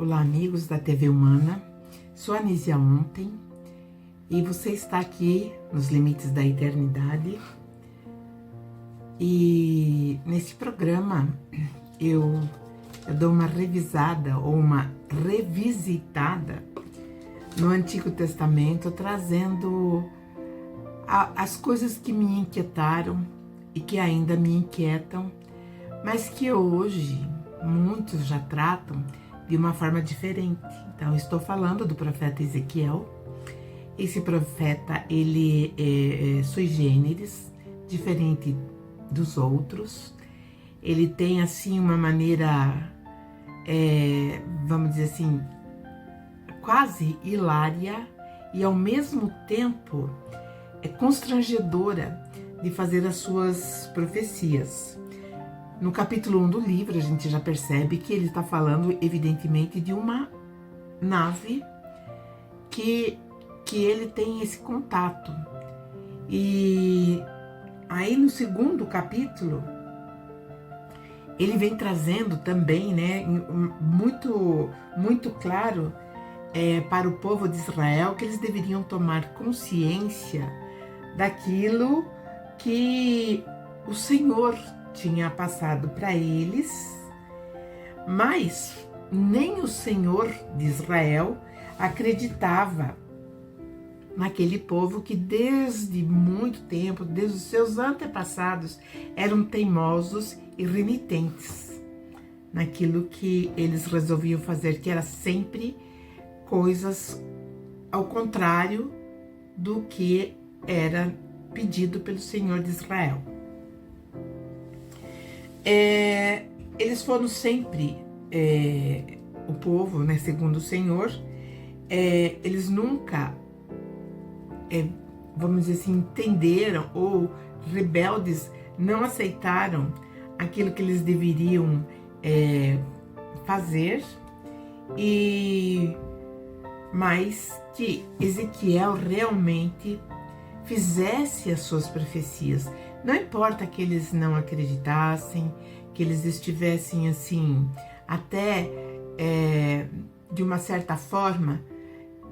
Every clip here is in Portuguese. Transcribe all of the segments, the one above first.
Olá, amigos da TV Humana. Sou a Nísia Ontem e você está aqui nos Limites da Eternidade. E nesse programa eu dou uma revisada ou uma revisitada no Antigo Testamento, trazendo as coisas que me inquietaram e que ainda me inquietam, mas que hoje muitos já tratam de uma forma diferente. Então, estou falando do profeta Ezequiel. Esse profeta, ele é sui generis, diferente dos outros. Ele tem, assim, uma maneira, vamos dizer assim, quase hilária e, ao mesmo tempo, constrangedora de fazer as suas profecias. No capítulo 1 do livro, a gente já percebe que ele está falando, evidentemente, de uma nave que ele tem esse contato. E aí, no segundo capítulo, ele vem trazendo também, né, muito claro para o povo de Israel que eles deveriam tomar consciência daquilo que o Senhor tinha passado para eles, mas nem o Senhor de Israel acreditava naquele povo que desde muito tempo, desde os seus antepassados, eram teimosos e renitentes naquilo que eles resolviam fazer, que era sempre coisas ao contrário do que era pedido pelo Senhor de Israel. Eles foram sempre, o povo, né, segundo o Senhor, eles nunca, vamos dizer assim, entenderam, ou rebeldes, não aceitaram aquilo que eles deveriam fazer, mas que Ezequiel realmente fizesse as suas profecias. Não importa que eles não acreditassem, que eles estivessem assim, até de uma certa forma,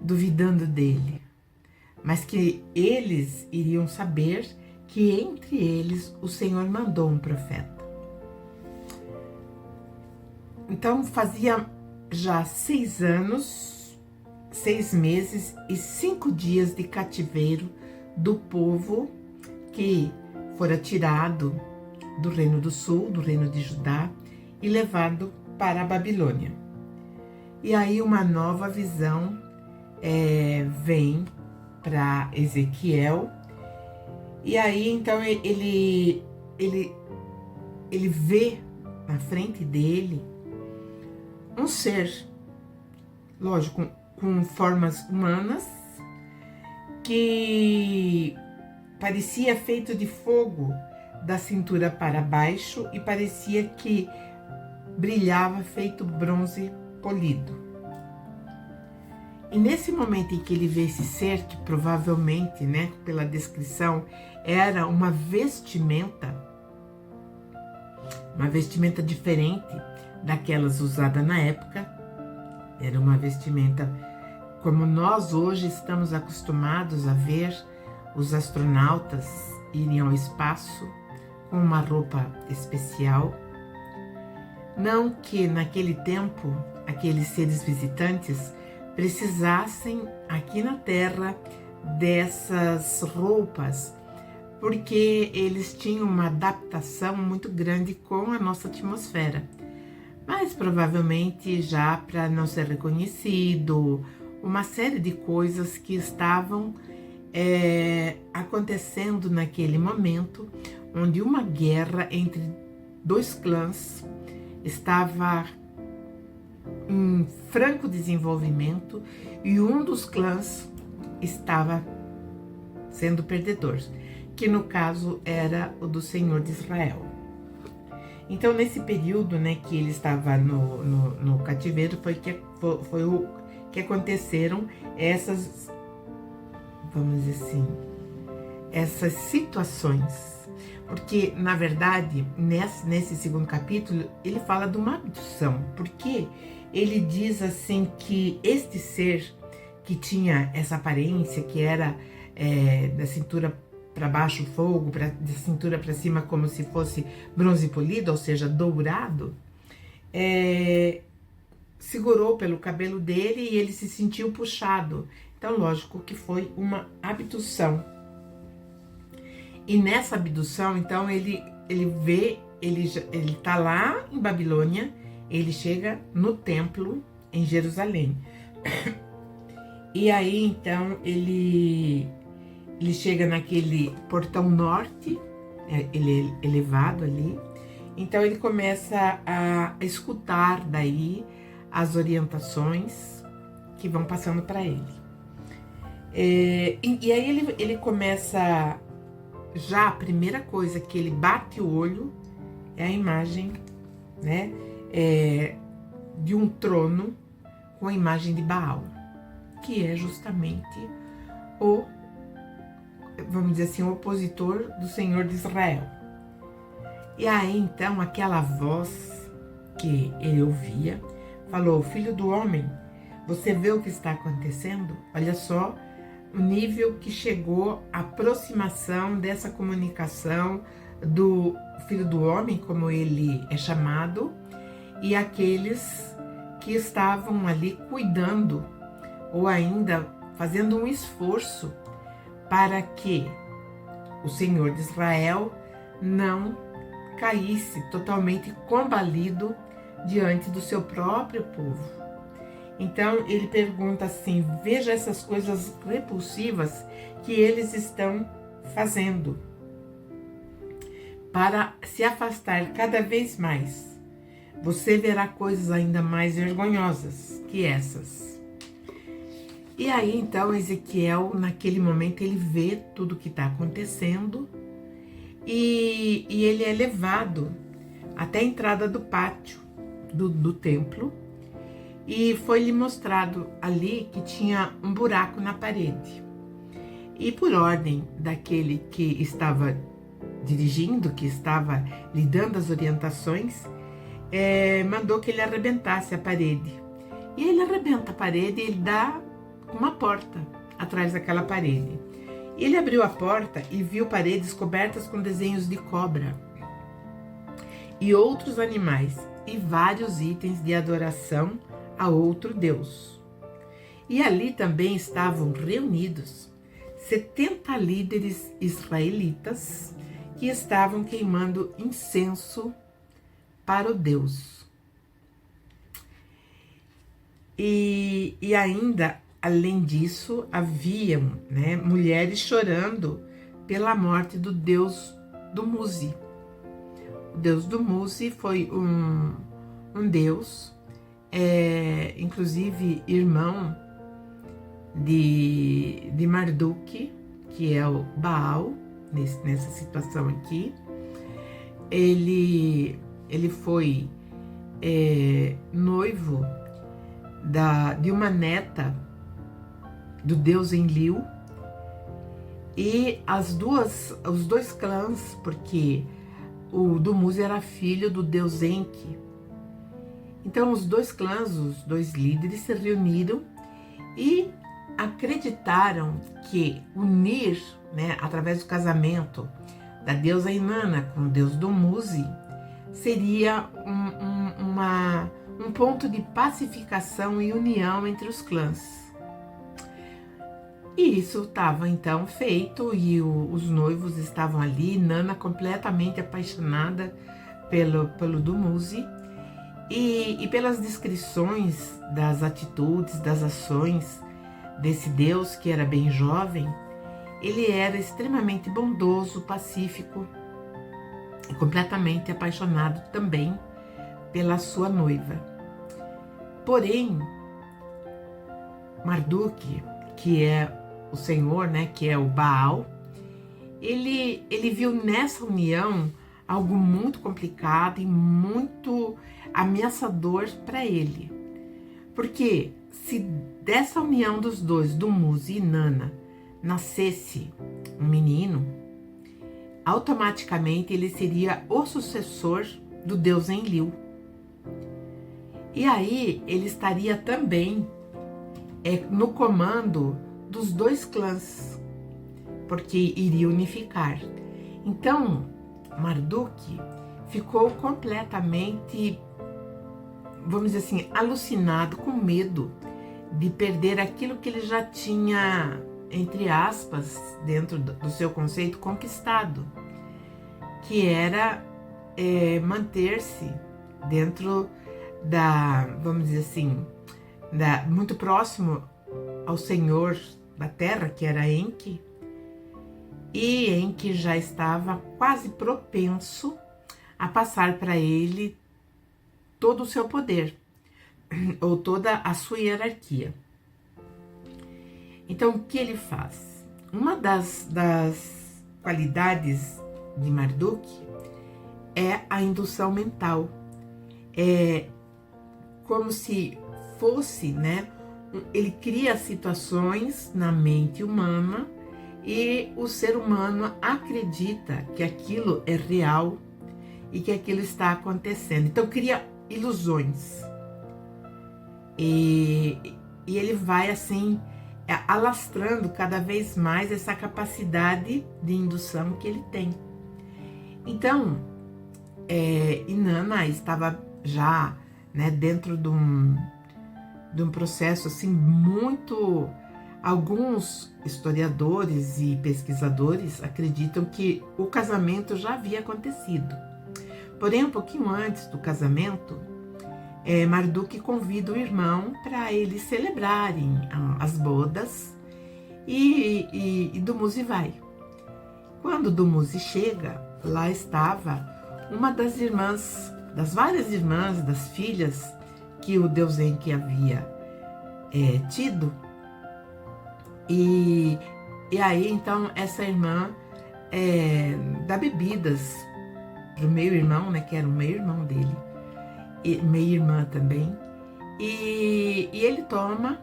duvidando dele, mas que eles iriam saber que entre eles o Senhor mandou um profeta. Então fazia já 6 anos, 6 meses e 5 dias de cativeiro do povo que fora tirado do Reino do Sul, do Reino de Judá, e levado para a Babilônia. E aí uma nova visão vem para Ezequiel, e aí então ele vê na frente dele um ser, lógico, com formas humanas, que parecia feito de fogo da cintura para baixo e parecia que brilhava feito bronze polido. E nesse momento em que ele vê esse ser, que provavelmente, né, pela descrição, era uma vestimenta diferente daquelas usadas na época, era uma vestimenta como nós hoje estamos acostumados a ver os astronautas irem ao espaço com uma roupa especial. Não que naquele tempo aqueles seres visitantes precisassem aqui na Terra dessas roupas, porque eles tinham uma adaptação muito grande com a nossa atmosfera, mas provavelmente já para não ser reconhecido, uma série de coisas que estavam acontecendo naquele momento, onde uma guerra entre 2 clãs estava em franco desenvolvimento e um dos clãs estava sendo perdedor, que no caso era o do Senhor de Israel. Então, nesse período, né, que ele estava no cativeiro, foi o que aconteceram essas, vamos dizer assim, essas situações. Porque, na verdade, nesse segundo capítulo, ele fala de uma abdução. Porque ele diz assim que este ser que tinha essa aparência, que era da cintura para baixo fogo, da cintura para cima como se fosse bronze polido, ou seja, dourado, segurou pelo cabelo dele e ele se sentiu puxado. Então, lógico que foi uma abdução. E nessa abdução, então, ele tá lá em Babilônia, ele chega no templo em Jerusalém. E aí, então, ele chega naquele portão norte, ele é elevado ali. Então, ele começa a escutar daí as orientações que vão passando para ele. E aí ele começa, já a primeira coisa que ele bate o olho é a imagem, né, de um trono com a imagem de Baal, que é justamente vamos dizer assim, o opositor do Senhor de Israel. E aí então aquela voz que ele ouvia falou: filho do homem, você vê o que está acontecendo? Olha só o nível que chegou a aproximação dessa comunicação do filho do homem, como ele é chamado, e aqueles que estavam ali cuidando ou ainda fazendo um esforço para que o Senhor de Israel não caísse totalmente combalido diante do seu próprio povo. Então ele pergunta assim: veja essas coisas repulsivas que eles estão fazendo para se afastar cada vez mais. Você verá coisas ainda mais vergonhosas que essas. E aí então Ezequiel, naquele momento, ele vê tudo o que está acontecendo e ele é levado até a entrada do pátio do templo, e foi-lhe mostrado ali que tinha um buraco na parede. E por ordem daquele que estava dirigindo, que estava lhe dando as orientações, mandou que ele arrebentasse a parede. E ele arrebenta a parede e ele dá uma porta atrás daquela parede. Ele abriu a porta e viu paredes cobertas com desenhos de cobra e outros animais e vários itens de adoração a outro Deus. E ali também estavam reunidos 70 líderes israelitas que estavam queimando incenso para o Deus. E ainda, além disso, haviam, mulheres chorando pela morte do Deus Dumuzi. O Deus Dumuzi foi um Deus, inclusive irmão de Marduk, que é o Baal, nessa situação aqui. Ele foi noivo de uma neta do deus Enlil, e os dois clãs, porque o Dumuzi era filho do deus Enki. Então os dois clãs, os dois líderes, se reuniram e acreditaram que unir, através do casamento da deusa Inanna com o deus Dumuzi, seria um ponto de pacificação e união entre os clãs. E isso estava então feito, e os noivos estavam ali, Inanna completamente apaixonada pelo Dumuzi, e pelas descrições das atitudes, das ações desse Deus, que era bem jovem, ele era extremamente bondoso, pacífico e completamente apaixonado também pela sua noiva. Porém, Marduk, que é o Senhor, que é o Baal, ele viu nessa união algo muito complicado e muito ameaçador para ele. Porque se dessa união dos dois, Dumuzi e Inanna, nascesse um menino, automaticamente ele seria o sucessor do deus Enlil. E aí ele estaria também no comando dos dois clãs, porque iria unificar. Então, Marduk ficou completamente, vamos dizer assim, alucinado, com medo de perder aquilo que ele já tinha, entre aspas, dentro do seu conceito, conquistado, que era manter-se dentro da, vamos dizer assim, muito próximo ao senhor da terra, que era Enki, e Enki já estava quase propenso a passar para ele todo o seu poder, ou toda a sua hierarquia. Então, o que ele faz? Uma das qualidades de Marduk é a indução mental. É como se fosse, né? Ele cria situações na mente humana e o ser humano acredita que aquilo é real e que aquilo está acontecendo. Então cria ilusões. E ele vai assim alastrando cada vez mais essa capacidade de indução que ele tem. Então, Inanna estava já, né, dentro de um processo assim muito. Alguns historiadores e pesquisadores acreditam que o casamento já havia acontecido. Porém, um pouquinho antes do casamento, Marduk convida o irmão para eles celebrarem as bodas e Dumuzi vai. Quando Dumuzi chega, lá estava uma das irmãs, das várias irmãs, das filhas que o deus Enki havia tido. E aí, então, essa irmã dá bebidas pro meio-irmão, né, que era o meio-irmão dele, e meia-irmã também, e ele toma,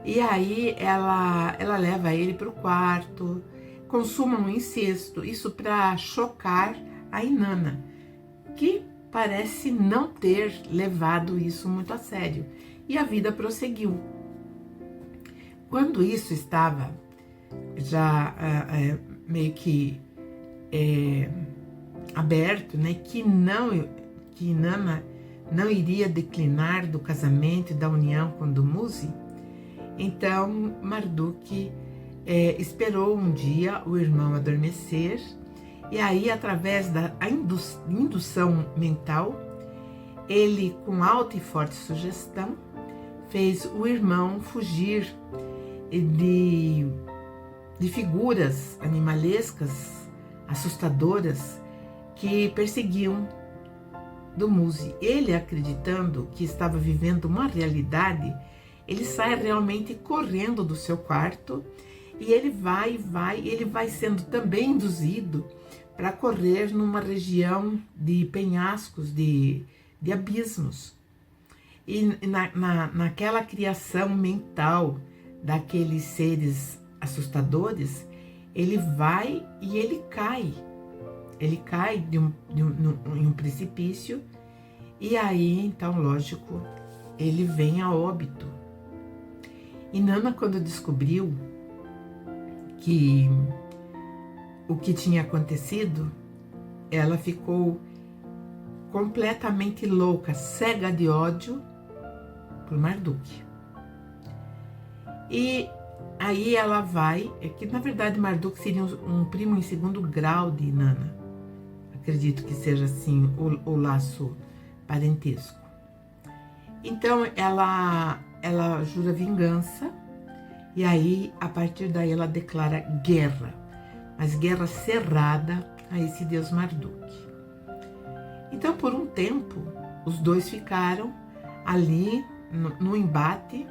e aí ela leva ele pro quarto, consuma um incesto, isso para chocar a Inanna, que parece não ter levado isso muito a sério, e a vida prosseguiu. Quando isso estava já meio que aberto, né, que Inanna não iria declinar do casamento e da união com Dumuzi, então Marduk esperou um dia o irmão adormecer, e aí, através da indução mental, ele, com alta e forte sugestão, fez o irmão fugir de figuras animalescas, assustadoras, que perseguiam Dumuzi. Ele, acreditando que estava vivendo uma realidade, ele sai realmente correndo do seu quarto e ele vai sendo também induzido para correr numa região de penhascos, de abismos. E naquela criação mental daqueles seres assustadores, ele vai e ele cai. Ele cai em um precipício, e aí, então, lógico, ele vem a óbito. Inanna, quando descobriu que o que tinha acontecido, ela ficou completamente louca, cega de ódio por Marduk. E aí ela vai, que na verdade Marduk seria um primo em segundo grau de Inanna. Acredito que seja assim o laço parentesco. Então ela jura vingança, e aí a partir daí ela declara guerra, mas guerra cerrada a esse deus Marduk. Então, por um tempo, os dois ficaram ali no embate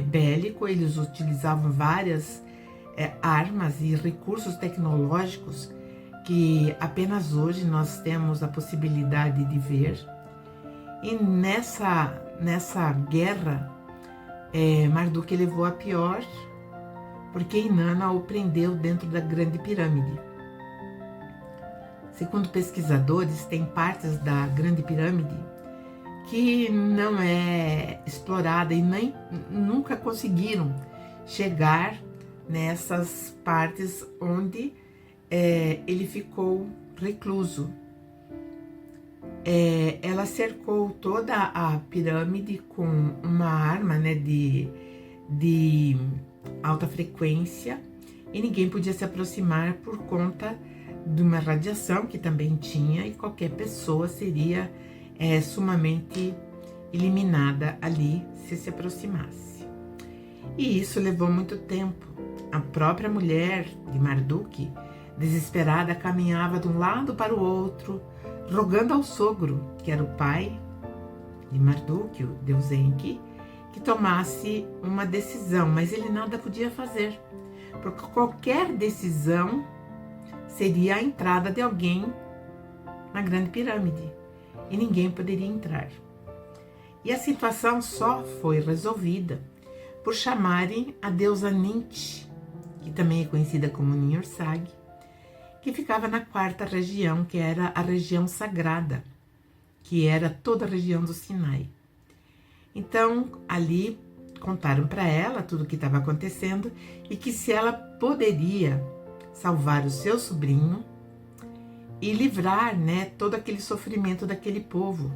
bélico. Eles utilizavam várias armas e recursos tecnológicos que apenas hoje nós temos a possibilidade de ver. E nessa guerra, Marduk levou a pior, porque Inanna o prendeu dentro da Grande Pirâmide. Segundo pesquisadores, tem partes da Grande Pirâmide que não é explorada e nem nunca conseguiram chegar nessas partes onde ele ficou recluso. Ela cercou toda a pirâmide com uma arma, né, de alta frequência, e ninguém podia se aproximar por conta de uma radiação que também tinha, e qualquer pessoa seria sumamente eliminada ali se aproximasse. E isso levou muito tempo. A própria mulher de Marduk, desesperada, caminhava de um lado para o outro, rogando ao sogro, que era o pai de Marduk, o deus Enki, que tomasse uma decisão, mas ele nada podia fazer, porque qualquer decisão seria a entrada de alguém na Grande Pirâmide, e ninguém poderia entrar. E a situação só foi resolvida por chamarem a deusa Ninti, que também é conhecida como Niursag, que ficava na quarta região, que era a região sagrada, que era toda a região do Sinai. Então, ali contaram para ela tudo o que estava acontecendo e que se ela poderia salvar o seu sobrinho e livrar, né, todo aquele sofrimento daquele povo.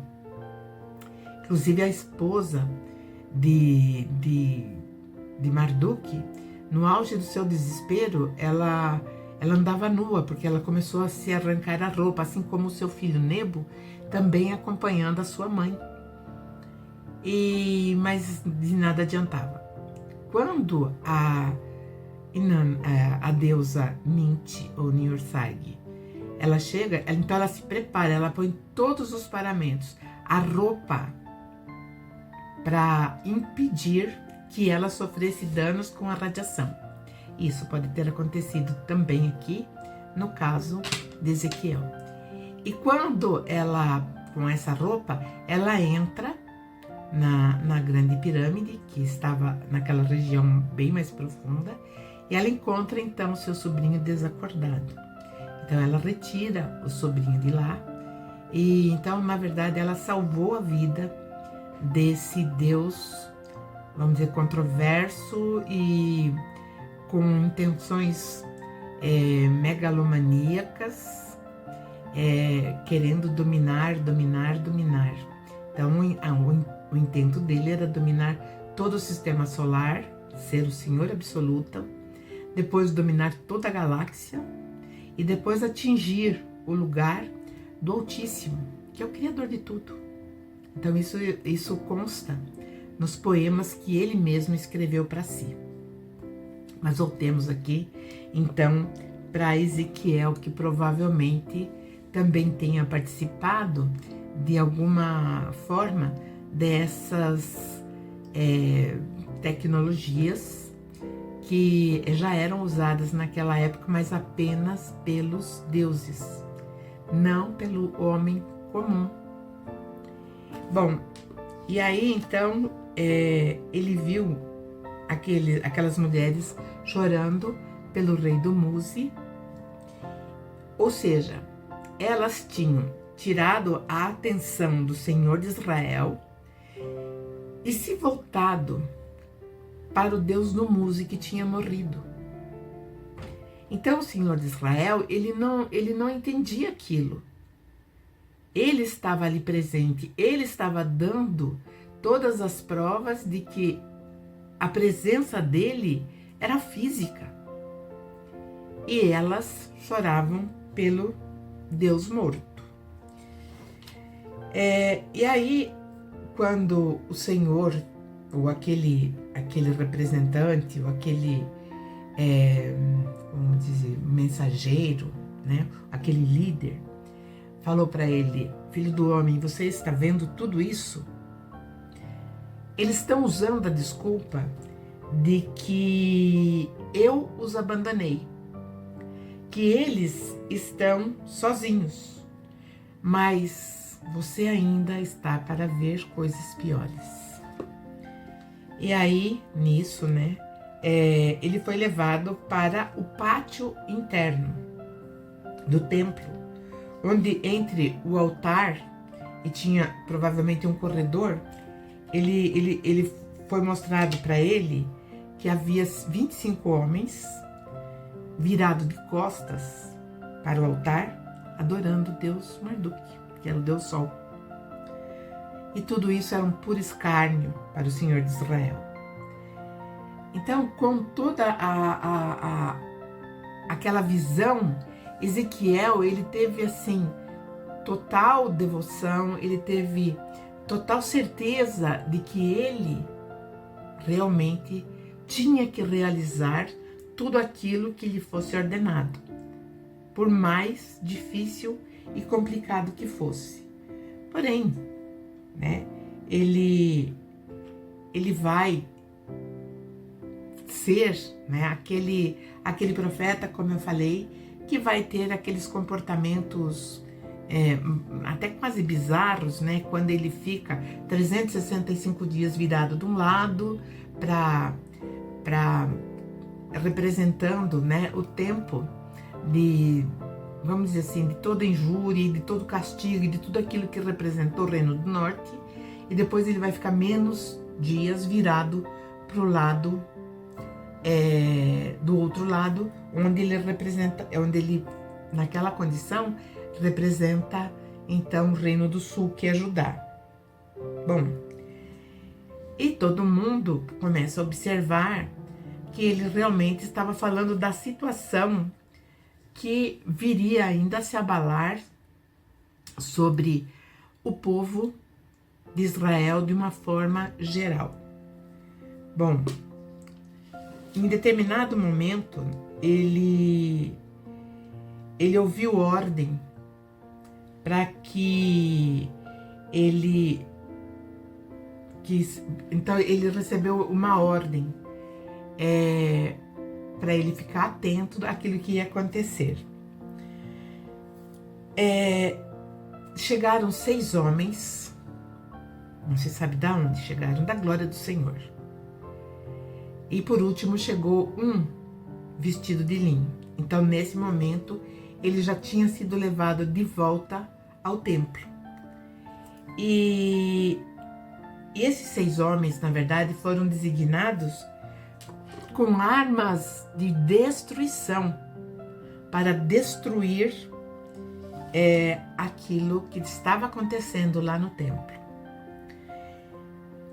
Inclusive a esposa de Marduk, no auge do seu desespero, ela andava nua, porque ela começou a se arrancar a roupa, assim como o seu filho Nebo, também acompanhando a sua mãe. Mas de nada adiantava. Quando a deusa Ninti, ou Niursag, ela chega, então ela se prepara, ela põe todos os paramentos, a roupa, para impedir que ela sofresse danos com a radiação. Isso pode ter acontecido também aqui, no caso de Ezequiel. E quando ela, com essa roupa, ela entra na Grande Pirâmide, que estava naquela região bem mais profunda, e ela encontra então seu sobrinho desacordado. Então ela retira o sobrinho de lá, e então, na verdade, ela salvou a vida desse Deus, vamos dizer, controverso e com intenções megalomaníacas, querendo dominar. Então, o intento dele era dominar todo o sistema solar, ser o Senhor absoluto, depois dominar toda a galáxia e depois atingir o lugar do Altíssimo, que é o Criador de tudo. Então, isso consta nos poemas que ele mesmo escreveu para si. Mas voltemos aqui, então, para Ezequiel, que provavelmente também tenha participado de alguma forma dessas tecnologias que já eram usadas naquela época, mas apenas pelos deuses, não pelo homem comum. Bom, e aí então ele viu aquelas mulheres chorando pelo rei do Muzi, ou seja, elas tinham tirado a atenção do Senhor de Israel e se voltado para o Deus do Muzi que tinha morrido. Então o Senhor de Israel, ele não entendia aquilo. Ele estava ali presente, ele estava dando todas as provas de que a presença dele era física. E elas choravam pelo Deus morto. E aí, quando o Senhor, ou aquele representante, ou aquele, vamos dizer, mensageiro, né? Aquele líder, falou para ele: filho do homem, você está vendo tudo isso? Eles estão usando a desculpa de que eu os abandonei, que eles estão sozinhos, mas você ainda está para ver coisas piores. E aí, nisso, né, ele foi levado para o pátio interno do templo, onde entre o altar e tinha provavelmente um corredor, ele foi mostrado para ele que havia 25 homens virados de costas para o altar, adorando o deus Marduk, que era o deus Sol. E tudo isso era um puro escárnio para o Senhor de Israel. Então, com toda aquela visão, Ezequiel, ele teve assim, total devoção, ele teve total certeza de que ele realmente tinha que realizar tudo aquilo que lhe fosse ordenado, por mais difícil e complicado que fosse. Porém, né, ele vai ser, né, aquele profeta, como eu falei, que vai ter aqueles comportamentos até quase bizarros, né, quando ele fica 365 dias virado de um lado para representando, né, o tempo de, vamos dizer assim, de toda injúria, de todo castigo, de tudo aquilo que representou o Reino do Norte, e depois ele vai ficar menos dias virado para o lado do outro lado, onde ele representa, onde ele, naquela condição, representa então o Reino do Sul, que é Judá. Bom, e todo mundo começa a observar que ele realmente estava falando da situação que viria ainda a se abalar sobre o povo de Israel de uma forma geral. Bom, em determinado momento, ele ouviu ordem para que então ele recebeu uma ordem para ele ficar atento àquilo que ia acontecer. Chegaram 6 homens, não se sabe de onde chegaram, da glória do Senhor. E por último chegou um vestido de linho. Então nesse momento ele já tinha sido levado de volta ao templo. E esses 6 homens, na verdade, foram designados com armas de destruição para destruir aquilo que estava acontecendo lá no templo.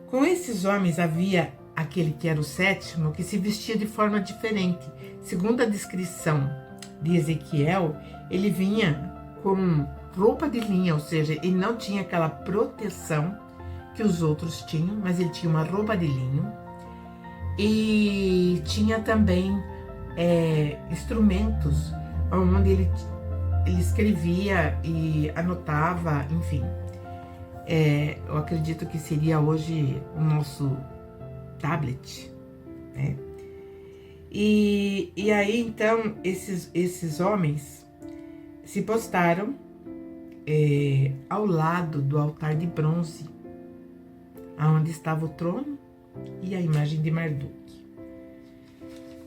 Com esses homens havia aquele que era o 7º, que se vestia de forma diferente. Segundo a descrição de Ezequiel, ele vinha com roupa de linha, ou seja, ele não tinha aquela proteção que os outros tinham, mas ele tinha uma roupa de linho e tinha também instrumentos onde ele escrevia e anotava, enfim. Eu acredito que seria hoje o nosso tablet, né? E aí então esses homens se postaram ao lado do altar de bronze, aonde estava o trono e a imagem de Marduk.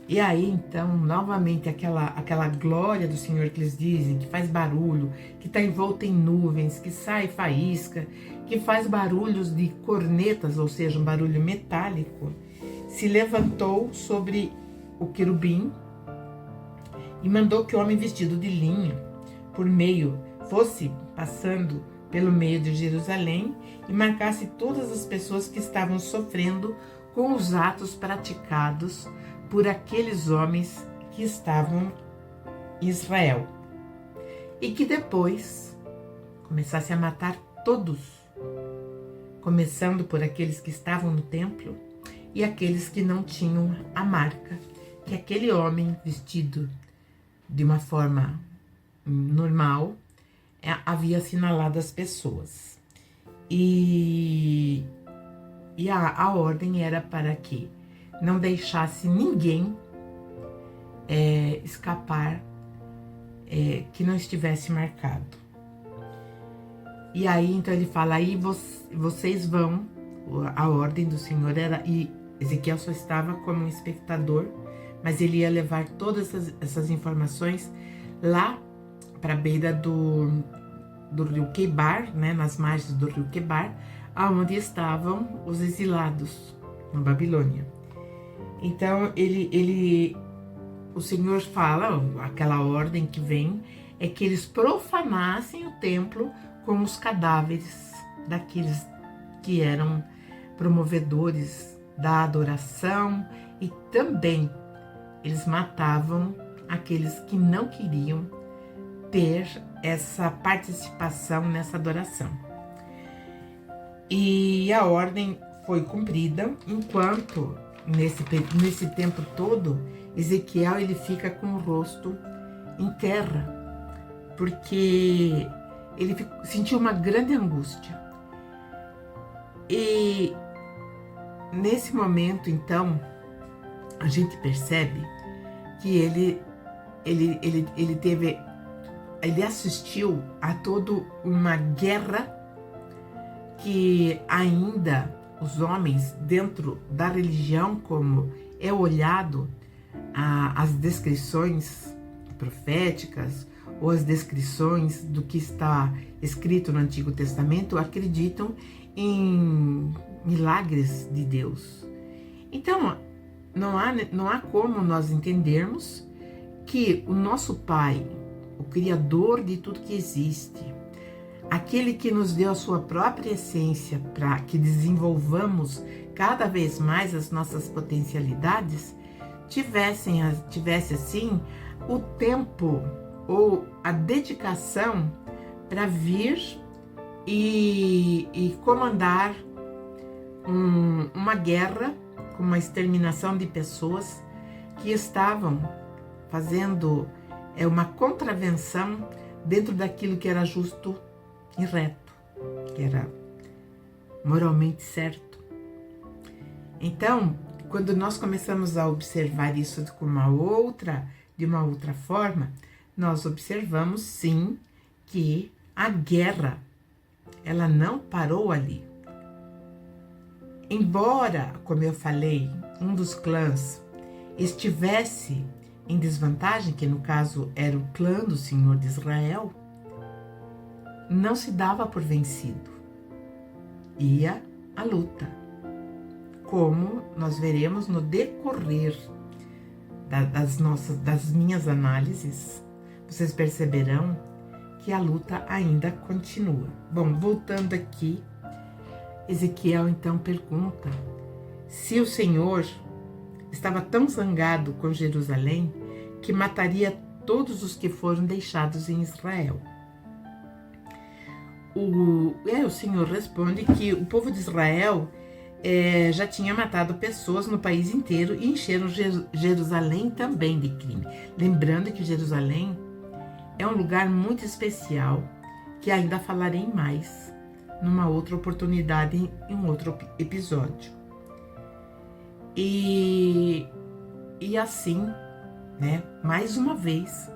E aí então novamente aquela glória do Senhor que eles dizem, que faz barulho, que está envolta em nuvens, que sai faísca, que faz barulhos de cornetas, ou seja, um barulho metálico, se levantou sobre o querubim e mandou que o homem vestido de linho fosse passando pelo meio de Jerusalém e marcasse todas as pessoas que estavam sofrendo com os atos praticados por aqueles homens que estavam em Israel. E que depois começasse a matar todos, começando por aqueles que estavam no templo e aqueles que não tinham a marca que aquele homem vestido de uma forma normal havia assinalado às pessoas. E a ordem era para que não deixasse ninguém escapar que não estivesse marcado. E aí então ele fala, aí vocês vão, a ordem do Senhor era, e Ezequiel só estava como um espectador, mas ele ia levar todas essas informações lá para a beira do rio Quebar, né, nas margens do rio Quebar, aonde estavam os exilados na Babilônia. Então o Senhor fala, aquela ordem que vem, é que eles profanassem o templo com os cadáveres daqueles que eram promovedores da adoração, e também eles matavam aqueles que não queriam ter essa participação nessa adoração. E a ordem foi cumprida, enquanto nesse tempo todo Ezequiel ele fica com o rosto em terra, porque ele sentiu uma grande angústia. E nesse momento, então, a gente percebe que ele assistiu a toda uma guerra que ainda os homens dentro da religião, como é olhado as descrições proféticas ou as descrições do que está escrito no Antigo Testamento, acreditam em milagres de Deus. Então, não há como nós entendermos que o nosso Pai, o Criador de tudo que existe, aquele que nos deu a sua própria essência para que desenvolvamos cada vez mais as nossas potencialidades, tivesse assim o tempo ou a dedicação para vir e comandar uma guerra com uma exterminação de pessoas que estavam fazendo uma contravenção dentro daquilo que era justo e reto, que era moralmente certo. Então, quando nós começamos a observar isso de uma outra forma, nós observamos sim que a guerra, ela não parou ali. Embora, como eu falei, um dos clãs estivesse em desvantagem, que no caso era o clã do Senhor de Israel, não se dava por vencido. Ia à luta. Como nós veremos no decorrer das minhas análises, vocês perceberão que a luta ainda continua. Bom, voltando aqui, Ezequiel então pergunta se o Senhor estava tão zangado com Jerusalém que mataria todos os que foram deixados em Israel. O Senhor responde que o povo de Israel já tinha matado pessoas no país inteiro e encheram Jerusalém também de crime. Lembrando que Jerusalém é um lugar muito especial, que ainda falarei mais numa outra oportunidade, em um outro episódio. E assim, né, mais uma vez,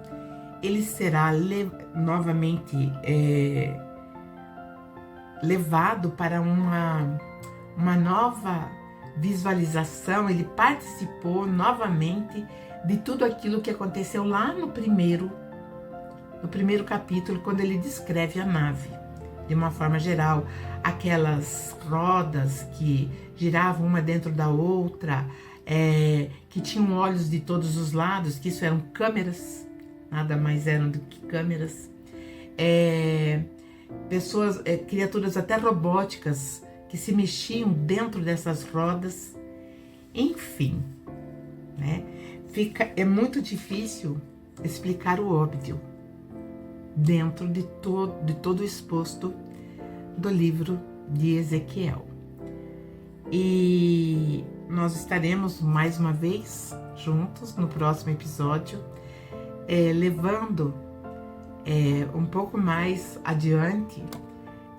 ele será novamente levado para uma nova visualização. Ele participou novamente de tudo aquilo que aconteceu lá no primeiro capítulo, quando ele descreve a nave de uma forma geral, aquelas rodas que giravam uma dentro da outra, que tinham olhos de todos os lados, que isso eram câmeras, nada mais eram do que câmeras, pessoas, criaturas até robóticas que se mexiam dentro dessas rodas, enfim, né? É muito difícil explicar o óbvio dentro de todo o exposto do livro de Ezequiel. E nós estaremos mais uma vez juntos no próximo episódio, levando um pouco mais adiante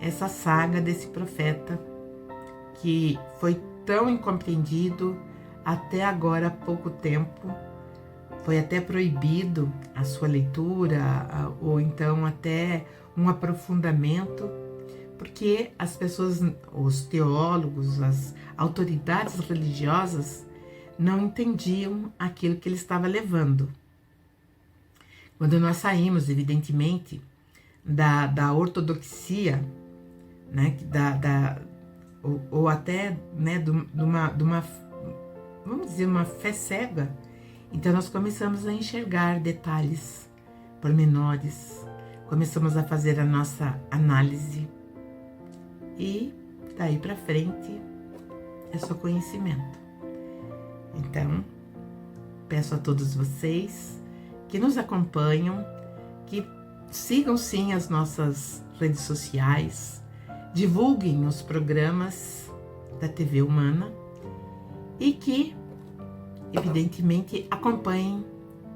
essa saga desse profeta que foi tão incompreendido até agora há pouco tempo. Foi até proibido a sua leitura, ou então até um aprofundamento, porque as pessoas, os teólogos, as autoridades religiosas não entendiam aquilo que ele estava levando. Quando nós saímos, evidentemente, da ortodoxia, né, ou até, né, de uma, vamos dizer, uma fé cega. Então nós começamos a enxergar detalhes, pormenores, começamos a fazer a nossa análise e daí para frente é só conhecimento. Então, peço a todos vocês que nos acompanham, que sigam sim as nossas redes sociais, divulguem os programas da TV Humana e que, evidentemente, acompanhem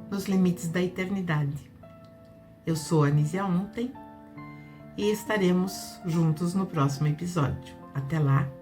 nos limites da eternidade. Eu sou a Anísia Ontem e estaremos juntos no próximo episódio. Até lá!